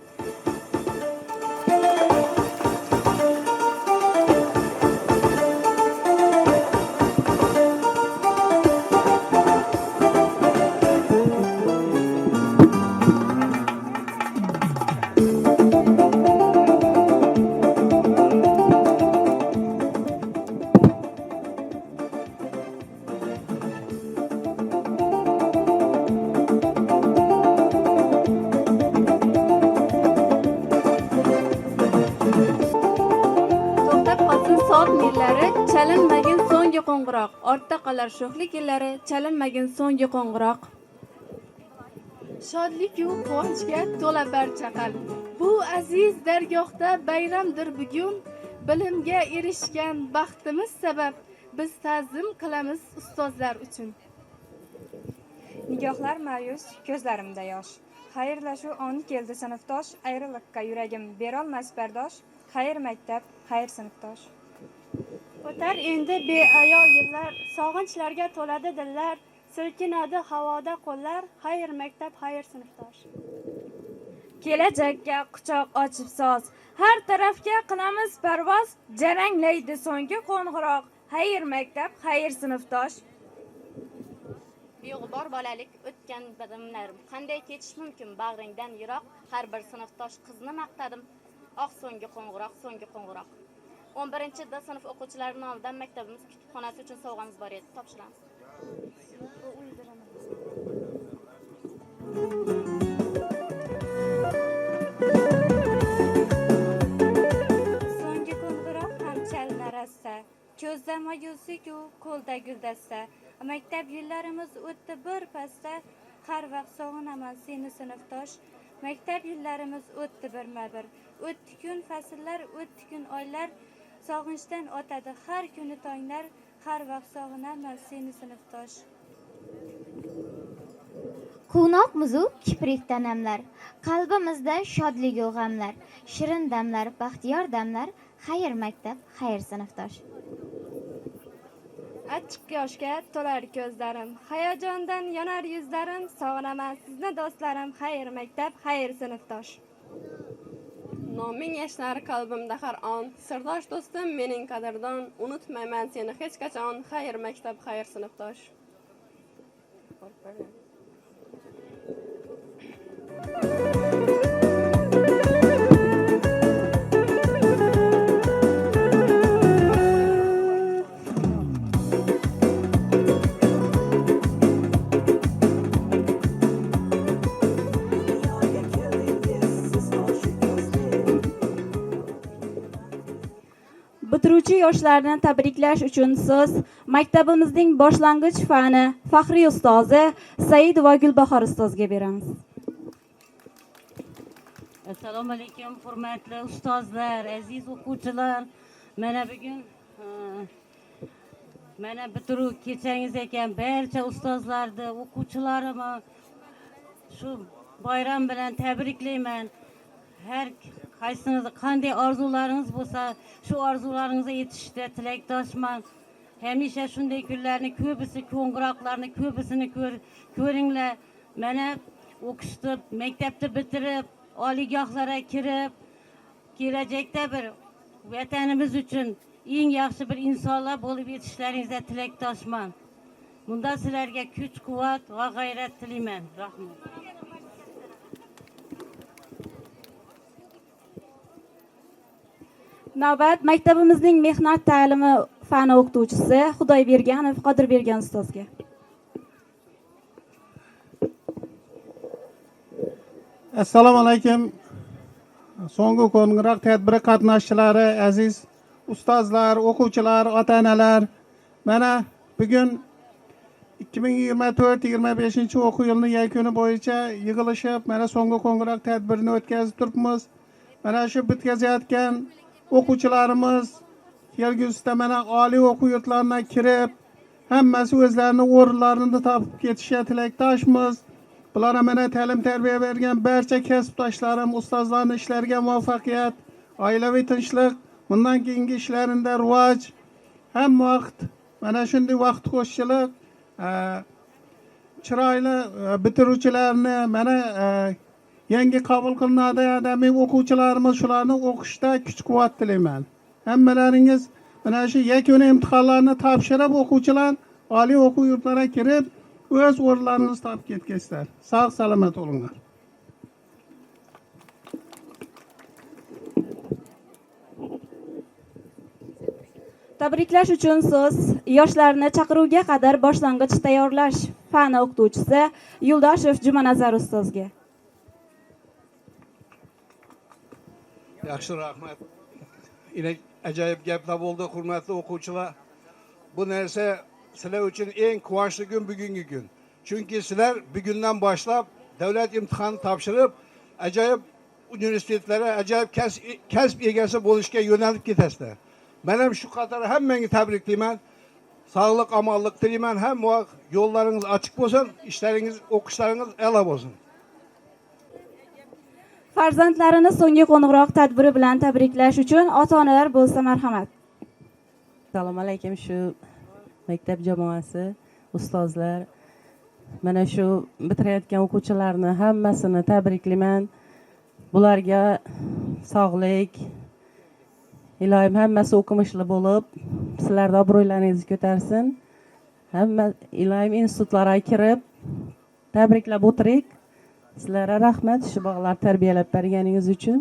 S2: Chalinmagin so'nggi qo'ng'iroq, ortda qolar sho'xlik yillari, chalinmagin so'nggi qo'ng'iroq.
S12: Shodlik-yu quvonchga to'la barcha qalb. Bu aziz dargohda bayramdir bugun. Bilimga erishgan baxtimiz sabab biz ta'zim qilamiz ustozlar uchun.
S13: Nigohlar ma'yus, ko'zlarimda yosh. Xayrlashuv oni keldi sinfdosh, ayriliqqa yuragim berolmas bardosh. Xayr maktab, xayr sinfdosh.
S9: O'tar endi beayol yillar, sog'inchlarga to'ladi dillar, silkinadi havoda qo'llar, xayr maktab, xayr sinfdosh.
S5: Kelajakka quchoq ochib soz, har tarafga qilamiz parvoz, jaranglaydi so'nggi qo'ng'iroq, xayr maktab, xayr sinfdosh.
S14: Beg'ubor bolalik o'tgan bilimlarim qanday ketish mumkin bag'ringdan yiroq, har bir sinfdosh qizni maqtadim, oq so'nggi qo'ng'iroq, so'nggi qo'ng'iroq. 11-D sinf o'quvchilari nomidan maktabimiz kutubxonasi uchun sovg'amiz bor edi, topshiramiz.
S7: So'nggi qo'ng'iroq ham chalinar asta, ko'zda mayuslik-u qo'lda guldasta. Maktab yillarimiz o'tdi bir pasda, har vaqt sog'inaman seni sinfdosh. Maktab yillarimiz o'tdi birma-bir, o'tdi kun fasllar, o'tdi kun oylar. Sog'inchdan o'tadi har kuni tonglar, har vaqt sog'inaman seni sinfdosh.
S15: Quvnoq muzu kiprikda namlar, qalbimizda shodlik-u g'amlar, shirin damlar, baxtiyor damlar, xayr maktab, xayr sinfdosh.
S5: Achchiq yoshga to'lar ko'zlarim, hayajondan yonar yuzlarim, sog'inaman sizni do'stlarim, xayr maktab, xayr sinfdosh.
S16: Noming yashnar qalbimda har on, sirdosh do'stim mening qadrdon, unutmayman seni hech qachon, xayr maktab, xayr sinfdosh.
S2: bitiruvchi yoshlarni tabriklash uchun so'z maktabimizning boshlang'ich fani faxriy ustozi Saidova Gulbahor ustozga beramiz.
S17: Assalomu alaykum, hurmatli ustozlar, aziz o'quvchilar. Mana bugun mana bitiruv kechangiz ekan. Barcha ustozlarni, o'quvchilarimni shu bayram bilan tabriklayman. Har qaysingiz qanday orzularingiz bo'lsa, shu orzularingizga yetishishda tilakdoshman. Hamisha shunday kunlarni ko'pisi, qo'ng'iroqlarni ko'pisini ko'ringlar. Mana o'qishni, maktabni bitirib, oliygohlarga kirib, kelajakda bir vatanimiz uchun eng yaxshi bir insonlar bo'lib yetishlaringizga tilakdoshman. Bunda sizlarga kuch, quvvat va g'ayrat tilayman. Rahmat.
S2: Navbat maktabimizning mehnat ta'limi fani o'qituvchisi Xudoyberganov Qodirbergan ustozga.
S18: Assalomu alaykum. So'nggi qo'ng'iroq tadbiri qatnashchilari, aziz ustozlar, o'quvchilar, ota-onalar. Mana bugun 2024-25 o'quv yilining yakuni bo'yicha yig'ilishib, mana so'nggi qo'ng'iroq tadbirini o'tkazib turibmiz. Mana shu bitkazayotgan o'quvchilarimiz kelgusida mana oliy o'quv yurtlariga kirib, hammasi o'zlarining o'rinlarini topib ketishga tilakdoshmiz. Bularga mana ta'lim tarbiya bergan barcha kasbdoshlarim, ustozlarning ishlariga muvaffaqiyat, oilaviy tinchlik, bundan keyingi ishlarida rivoj, hamma vaqt mana shunday vaqt qo'shchilik, chiroyli bitiruvchilarni, mana yangi qabul qilinadi adamiy o'quvchilarimiz, shularni o'qishda kuch-quvvat tilayman. Hammalaringiz mana shu yakuniy imtihonlarni topshirib, o'quvchilar oliy o'quv yurtlariga kirib, o'z o'rinlaringizni topib ketgaysizlar. Sog' salomat bo'linglar.
S2: Tabriklash uchun so'z yoshlarni chaqiruvga qadar boshlang'ich tayyorlash fani o'qituvchisi Yuldashev Jumanazar ustozga.
S3: Yaxshi, rahmat. Ajoyib gaplar bo'ldi, hurmatli o'quvchilar. Bu narsa sizlar uchun eng quvonchli kun bugungi kun. Chunki sizlar bugundan boshlab davlat imtihoni topshirib, ajoyib universitetlarga, ajoyib kasb egasi bo'lishga yo'nalib ketasizlar. Men ham shu qator hammangni tabriklayman. Sog'lik, omonlik tilayman. Hamma vaqt yo'llaringiz ochiq bo'lsin, ishlaringiz, o'qishlaringiz a'lo bo'lsin.
S2: Farzandlarini so'nggi qo'ng'iroq tadbiri bilan tabriklash uchun ota-onalar bo'lsa marhamat.
S19: Assalomu alaykum, shu maktab jamoasi, ustozlar, mana shu bitirayotgan o'quvchilarni hammasini tabriklayman. Bularga sog'lik, iloyim hammasi o'qimishli bo'lib, sizlarning obro'ylaringizni ko'tarsin. Hamma iloyim institutlarga kirib, tabriklab o'tirik. Sizlarga rahmat, shu bog'lar tarbiyalab berganingiz uchun.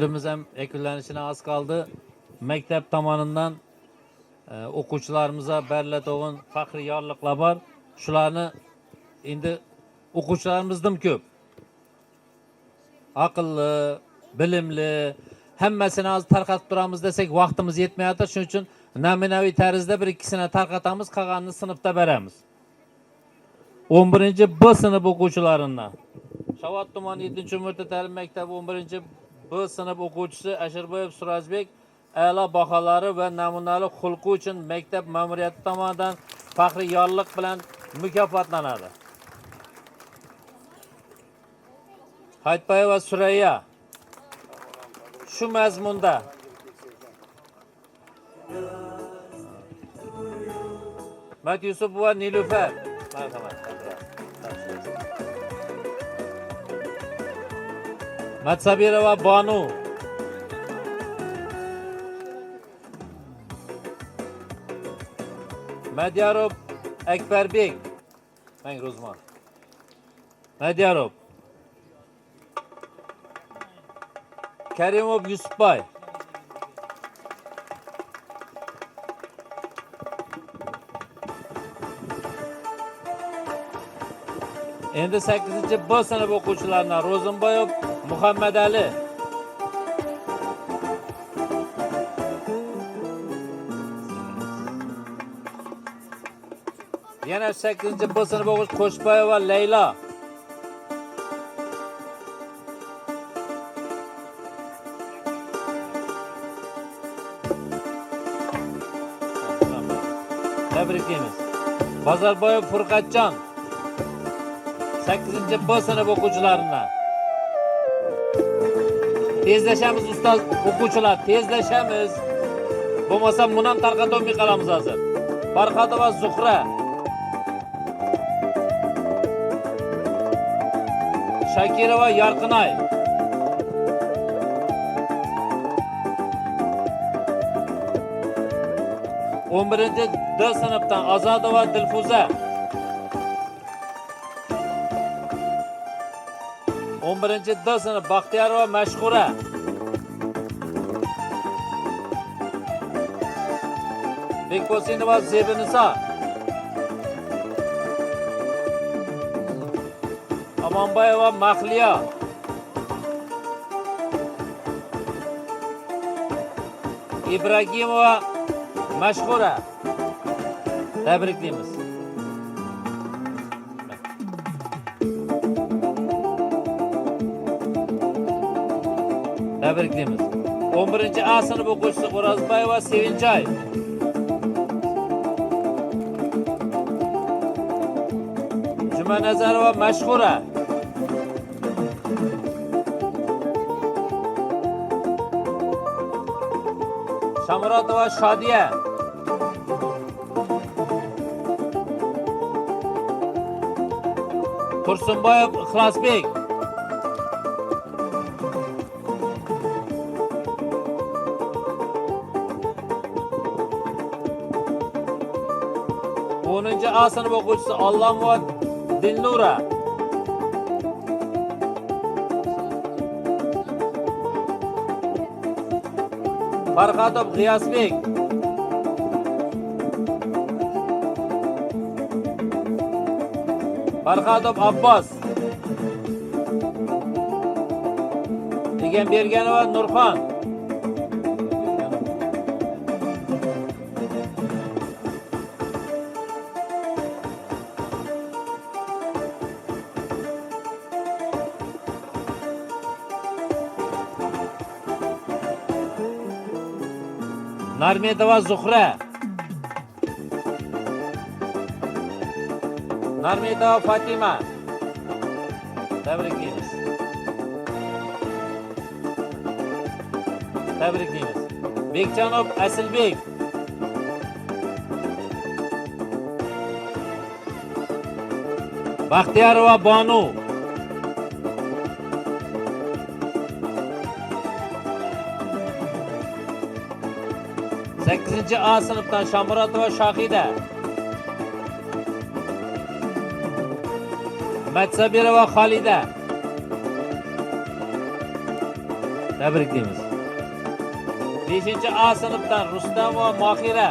S4: tadbirimiz ham yakunlanishini az qoldi. Maktab tomonidan o'quvchilarimizga beriladigan faxriy yorliqlar bor. Shularni endi o'quvchilarimizdan ko'p. Aqlli, bilimli, hammasini hozir tarqatib turamiz desak vaqtimiz yetmayapti. Shuning uchun namunaviy tarzda bir ikkisini tarqatamiz, qolganini sinfda beramiz. 11 B sinf o'quvchilaridan Shavot tuman 7-umurtda ta'lim maktabi 11 B sinf o'quvchisi Ashirboyev Surajbek a'lo baholari va namunali xulqi uchun maktab ma'muriyati tomonidan faxriy yorliq bilan mukofotlanadi. Haytbayeva Surayya shu mazmunda Mat Yusupova Nilufar marhamat. Matsabirova Banu Madyarov Akbarbek Mang Rozman Madyarov Karimov Yusufboy Endi 8-B sinf o'quvchilaridan Ro'zimboyev Muhammad Ali yana 8-B sinf o'quvchisi Qo'shboyeva Laylo Tabriklaymiz. Bozorboyev Furqatjon 8-B sinf o'quvchilaridan tezlashamiz ustoz o'quvchilar, tezlashamiz. Bo'lmasa buni ham tarqatib olmay qolamiz hozir. Farhodova Zuhra Shakirova Yorqinoy D sinfdan Ozodova Dilfuza 11-D sinf Baxtiyorova Mashhura Bekbosinova Zebiniso Amonboyeva Mahliyo Ibragimova Mashhura tabriklaymiz. Tabriklaymiz. 11-A sinf o'quvchisi O'rozboyeva Sevinjoy Jumanazarova Mashhura Shamurotova Shodiya Tursunboyev Ixlosbek A sinf o'quvchisi Allamova Dilnura Farhodov G'iyosbek Farhodov Abbos Egamberganova Nurxon Narmedova Zuhra Narmedova Fatima tabriklaymiz. Tabriklaymiz. Bekjanov Asilbek Baxtiyorova Bonu A sinfdan Shamurotova Shohida Matsabirova Xolida tabriklaymiz. 5A sinfdan Rustam va Mohira.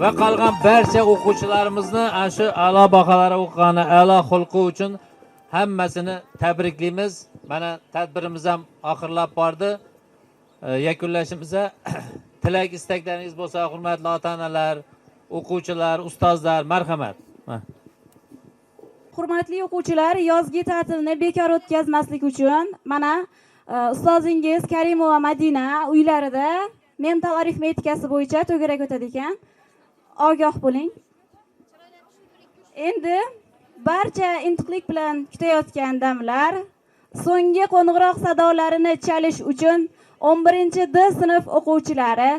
S4: Va qolgan barcha o'quvchilarimizni ana shu a'lo baholari o'qigani, a'lo xulqi uchun hammasini tabriklaymiz. Mana tadbirimiz ham oxirlab bordi. Yakunlashimizda tilak istaklaringiz bo'lsa, hurmatli ota-onalar, o'quvchilar, ustozlar, marhamat.
S2: Hurmatli o'quvchilar, yozgi ta'tilni bekor o'tkazmaslik uchun mana ustozingiz Karimova Madina uylarida mental arifmetikasi bo'yicha to'garak o'tadi ekan. Ogoh bo'ling. Endi barcha intiqlik bilan kutayotgan damlar so'nggi qo'ng'iroq sadolarini chalish uchun 11D sinf o'quvchilari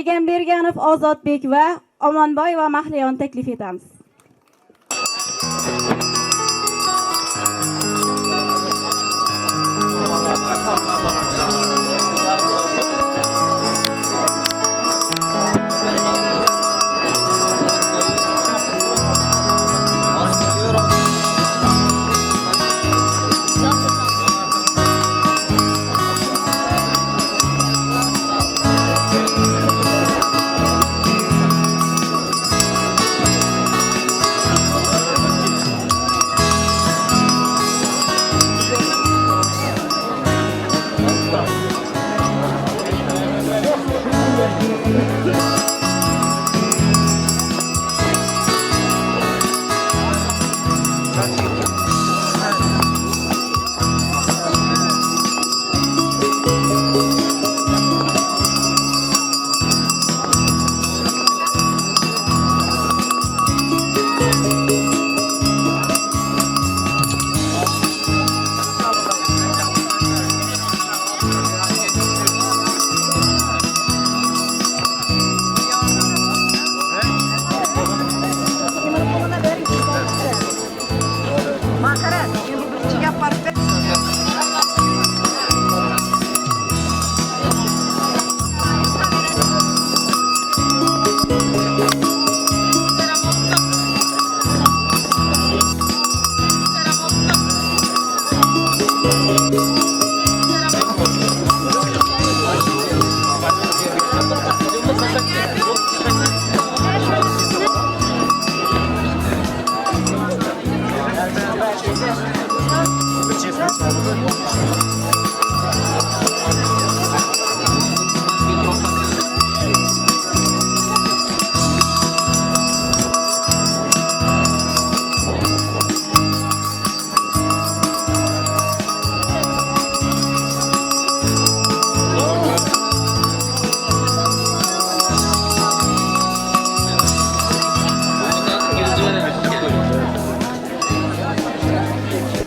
S2: Egamberganov Ozodbek va Omonboy va Mahliyon taklif etamiz.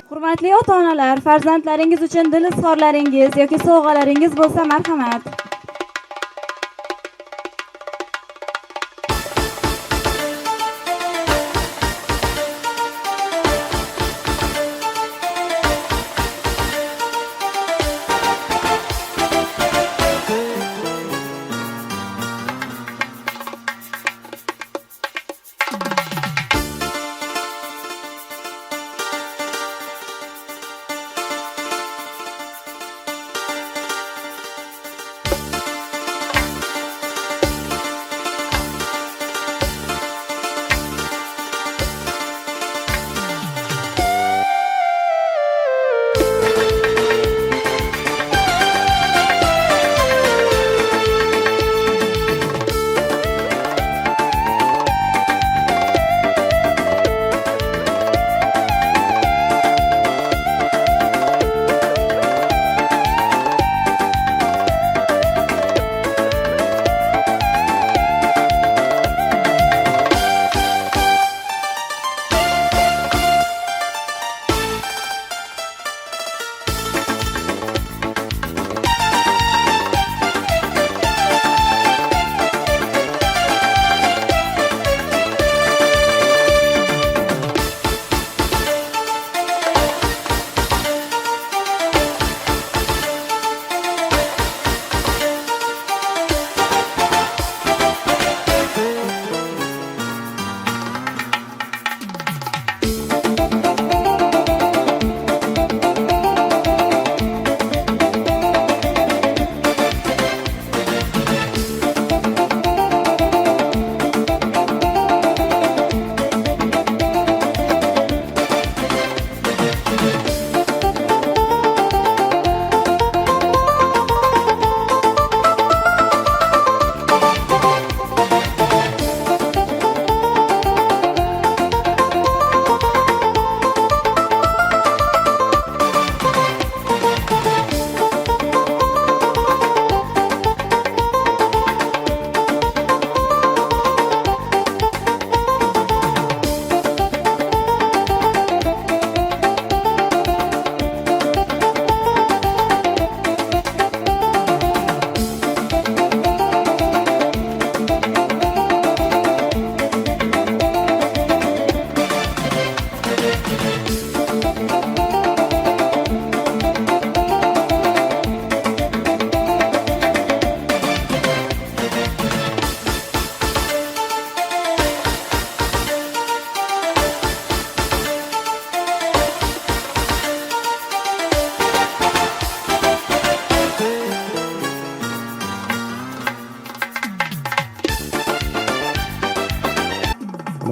S2: Hurmatli ota-onalar, farzandlaringiz uchun dil izhorlaringiz yoki sovg'alaringiz bo'lsa marhamat.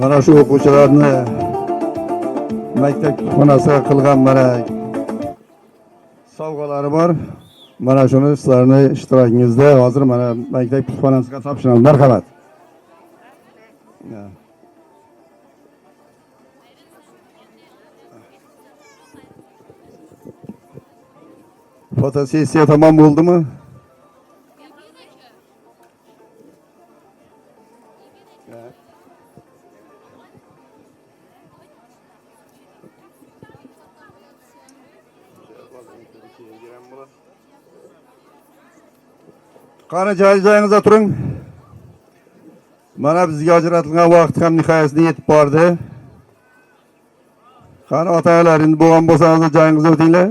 S3: Mana shu o'quvchilarni maktab kutubxonasiga qilgan mana sovg'alari bor. Mana shuni sizlarni ishtirokingizda hozir mana maktab kutubxonasiga topshiramiz. Marhamat. Fotosessiya tamam bo'ldimi? Qani joyingizda turing. Mana bizga ajratilgan vaqt ham nihoyasiga yetib bordi. Qani ota-onalar endi bo'lgan bo'lsangiz joyingizga o'tinglar.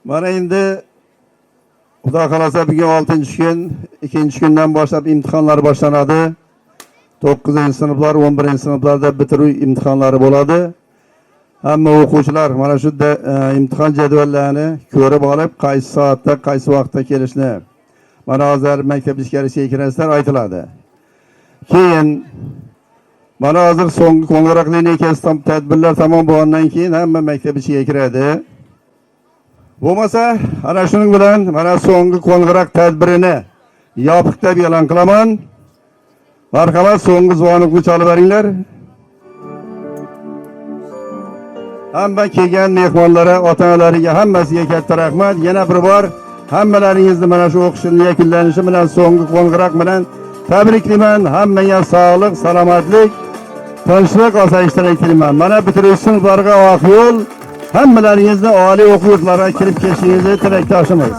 S3: Mana endi Xudo xolasa bugun 6-kun, 2-kundan boshlab imtihonlar boshlanadi. 9-sinflar, 11-sinflarda bitiruv imtihonlari bo'ladi. Hamma o'quvchilar mana shu imtihon jadvallarini ko'rib olib, qaysi soatda, qaysi vaqtda kelishni mana hozir maktab ichkarisiga kirasizlar aytiladi. Keyin mana hozir so'nggi qo'ng'iroq lineykasi tadbirlar tamom bo'lgandan keyin hamma maktab ichiga kiradi. Bo'lmasa, ana shuning bilan mana so'nggi qo'ng'iroq tadbirini yopiq deb e'lon qilaman. Marhamat, so'nggi zvonokni chalib beringlar. Hamma kelgan mehmonlarga, ota-onalariga hammasiga katta rahmat. Yana bir bor hammalaringizni mana shu o'qishning yakunlanishi bilan so'nggi qo'ng'iroq bilan tabriklayman. Hammaga sog'lik, salomatlik, tinchlik, osoyishtalik tilayman. Mana bitirish sinflariga oq yo'l. Hammalaringizni oliy o'quv yurtlariga kirib kelishingizni tilakdoshimiz.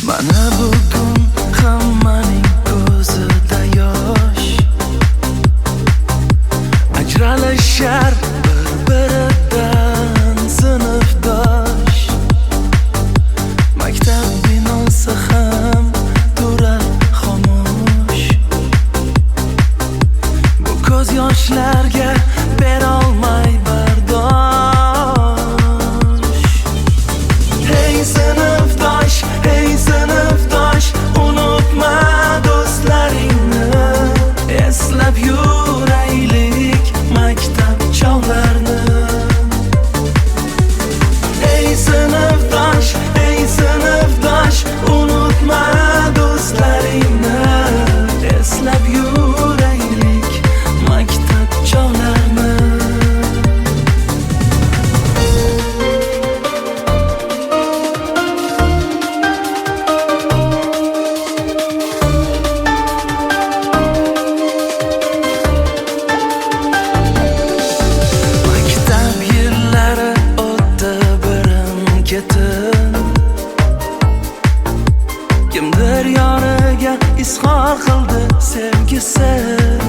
S1: Mana bugun hammaning ko'zida yosh, ajralishar bir-biridan sinfdosh. Maktab binosi ham turar xomush. Bu ko'z yoshlarga berolmay bardosh. Hey sinfdosh, hey sinfdosh, unutma do'stlaringni, eslab yuraylik maktab chog'larini. Hey sinfdosh, unutma do'stlaringni, eslab yuraylik maktab chog'larini. Maktab yillari o'tdi birin-ketin. Kimdir yoniga izhor qildi sevgisin.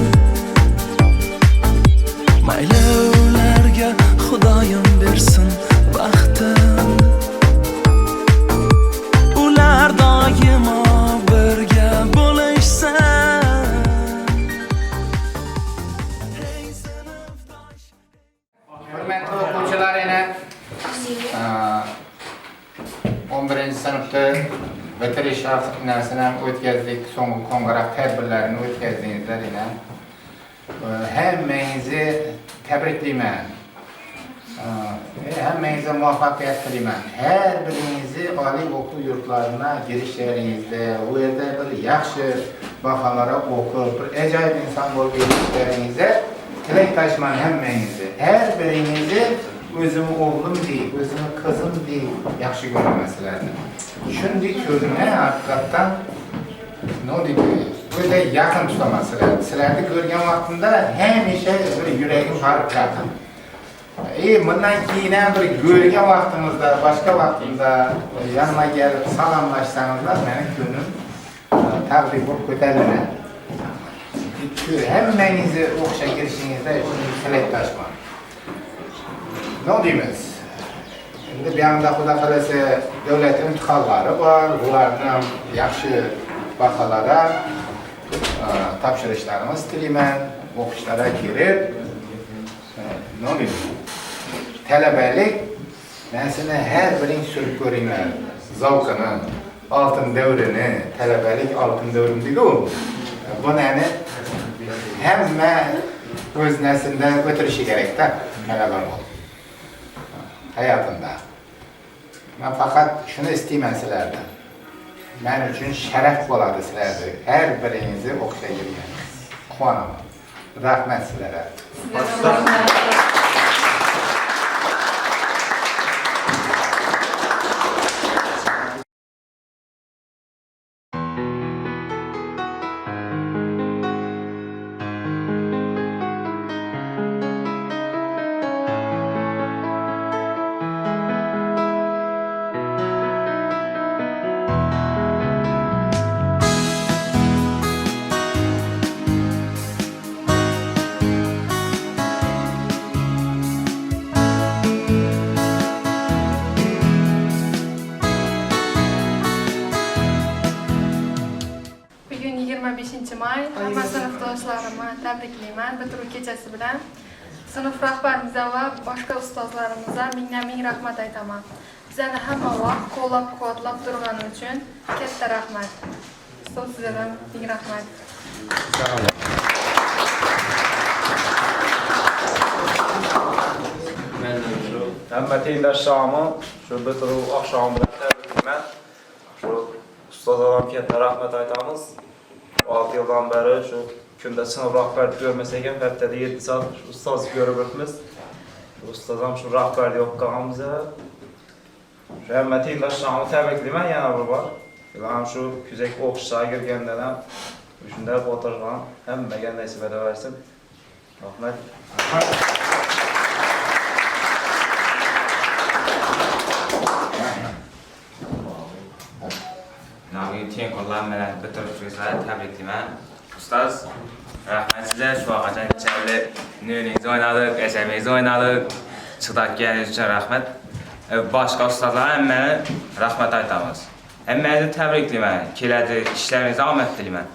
S1: Mayli ularga Xudoyim bersin baxtin. Ular doimo birga bo'lishsin.
S20: Hurmatli o'quvchilar, yana 11-sinfda bitirish narsani o'tkazdik, so'nggi qo'ng'iroq tadbirlarini o'tkazdingizlar. Yana hammangizni tabriklayman. Hammangizga muvaffaqiyat tilayman. Har biringizni oliy o'quv yurtlariga kirishlaringizda, u yerda bir yaxshi baholara o'qib, bir ajoyib inson bo'lib ketishlaringizda tilakdoshman hammangizni. Har biringizni o'zim o'g'lim deyib, o'zim qizim deyib yaxshi ko'raman sizlarni. Shunday ko'zimni haqiqatdan o'ta yaqin tutaman sizlarni. Sizlarni ko'rgan vaqtimda hamisha bir yuragim harqiradi. bundan keyin ham bir ko'rgan vaqtimizda, boshqa vaqtimda yanıma kelib salomlashsangizlar, meni ko'nglim taqdir bo'lib ko'tariladi. Hammangizni o'qishga kirishingizda tilakdoshman. Nima deymiz? Endi bu yerda xudo xolasa davlat imtihonlari bor, ularni ham yaxshi baholara topshirishlaringizni tilayman. O'qishlarga kirib, nima deymiz? Talabalik narsani har biring surib ko'ringlar. Zavqini, oltin davrini, talabalik oltin davrim deydi-ku. Buni hamma o'z narsasidan o'tirishi kerak-da, talaba bo'lib. Hayotida. Men faqat shuni istayman sizlardan. Men uchun sharaf bo'ladi sizlarga. Har biringizni o'qishga kirganingiz. Quvonaman. Rahmat sizlarga.
S12: Bugun 25 may, hamma sinfdoshlarimni tabriklayman bitiruv kechasi bilan. Sinf rahbarimizga va boshqa ustozlarimizga ming rahmat aytaman. Bizani hamma vaqt qo'llab-quvvatlab turgani uchun katta rahmat. Sizlarga ming rahmat.
S11: Hamma tengdoshlarimni shu bitiruv oqshomi bilan tabriklayman. Shu ustozlarga katta rahmat aytamiz. 6 yildan beri shu kunda sinf rahbarlik ko'rmasak ham haftada 7 soat ustoz ko'rib o'tamiz. Ustoz ham shu rahbarlik o'qiganmiz. Shu hamma tengdoshlarimni tabriklayman yana bir bor. Ular shu kuzak o'qishga kirgandan ham shunday o'tirgan hammaga nasib etaversin. Rahmat.
S21: Navin teng qo'llan bilan bitiruvchilarni tabriklayman. Ustoz, rahmat sizga shu vaqtgacha chavli nuriningizni o'ynadik, yashamingizni o'ynadik. Chiqib kelganingiz uchun rahmat. Boshqa ustozlar hammani rahmat aytamiz. Hammangizni tabriklayman. Keladi ishlaringizda omad tilayman.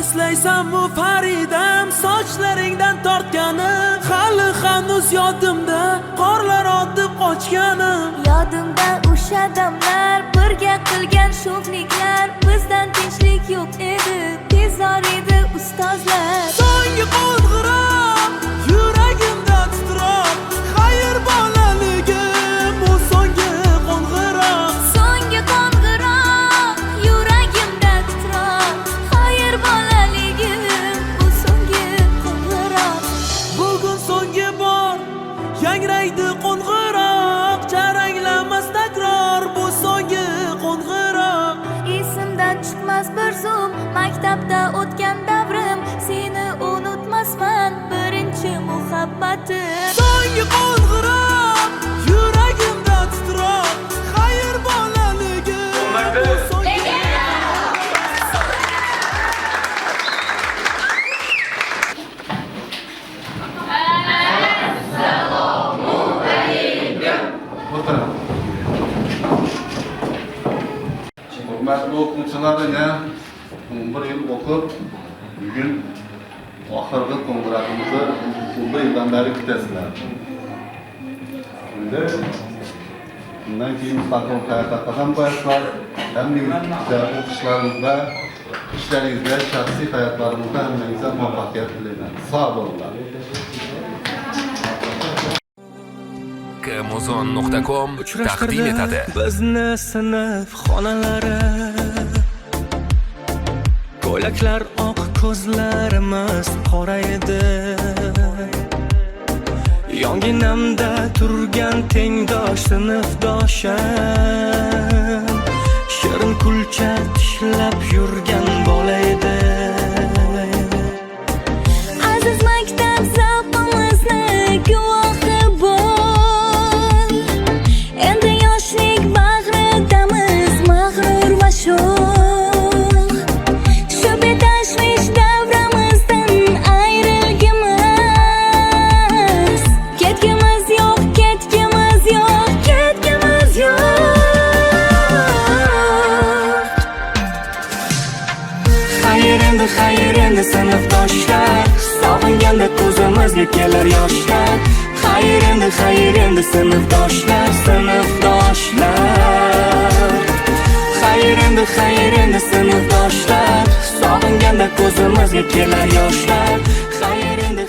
S1: Eslaysanmi Faridam sochlaringdan tortgan Yolg'iz yodimda qorlar otib qochganim.
S6: Yodimda o'sha damlar, birga qilgan sho'xliklar. Bizdan tinchlik yo'q edi, tezor edi ustozlar.
S1: So'nggi qo'ng'iroq yuragimda titroq. Xayr bolaligim bu so'nggi qo'ng'iroq.
S6: So'nggi qo'ng'iroq yuragimda titroq. Xayr bolaligim bu so'nggi qo'ng'iroq.
S1: Bugun so'nggi bor yangraydi qo'ng'iroq. Jaranglamas takror bu so'nggi qo'ng'iroq.
S6: Esimdan chiqmas bir zum maktabda o'tgan davrim. Seni unutmasman birinchi muhabbatim.
S1: So'nggi qo'ng'iroq yuragimda titroq. Xayr bolaligim bu so'nggi
S3: Hurmatli o'quvchilarga 11 yil o'qib, bugun oxirgi qo'ng'irog'imizni 10 yildan beri kutasizlar. Endi bundan keyin mustaqil hayotga qadam qo'yasizlar. Hammangizga o'qishlaringizda, ishlaringizda, shaxsiy hayotlaringizda hammangizga muvaffaqiyat tilayman. Sog' bo'linglar.
S22: Kmuzon.com taqdim etadi.
S1: Bizni sinf xonalari, ko'ylaklar oq, ko'zlarimiz qora edi. Yonginamda turgan tengdosh sinfdoshim, shirin kulcha tishlab yurgan bola edi.
S6: Aziz maktab zavqimizni guvohi bo'l. Endi yoshlik bag'ridamiz mag'rur va sho'x. Shu betashvish davramizdan ayrilgimiz. Ketgimiz yo'q, ketgimiz yo'q, ketgimiz yo'q. Xayr endi sinfdoshlar, sog'inganda ko'zimizga kelar yoshlar. Xayr endi sinfdoshlar, sinfdoshlar. Xayr endi sinfdoshlar, sog'inganda ko'zimizga kelar yoshlar. Xayr endi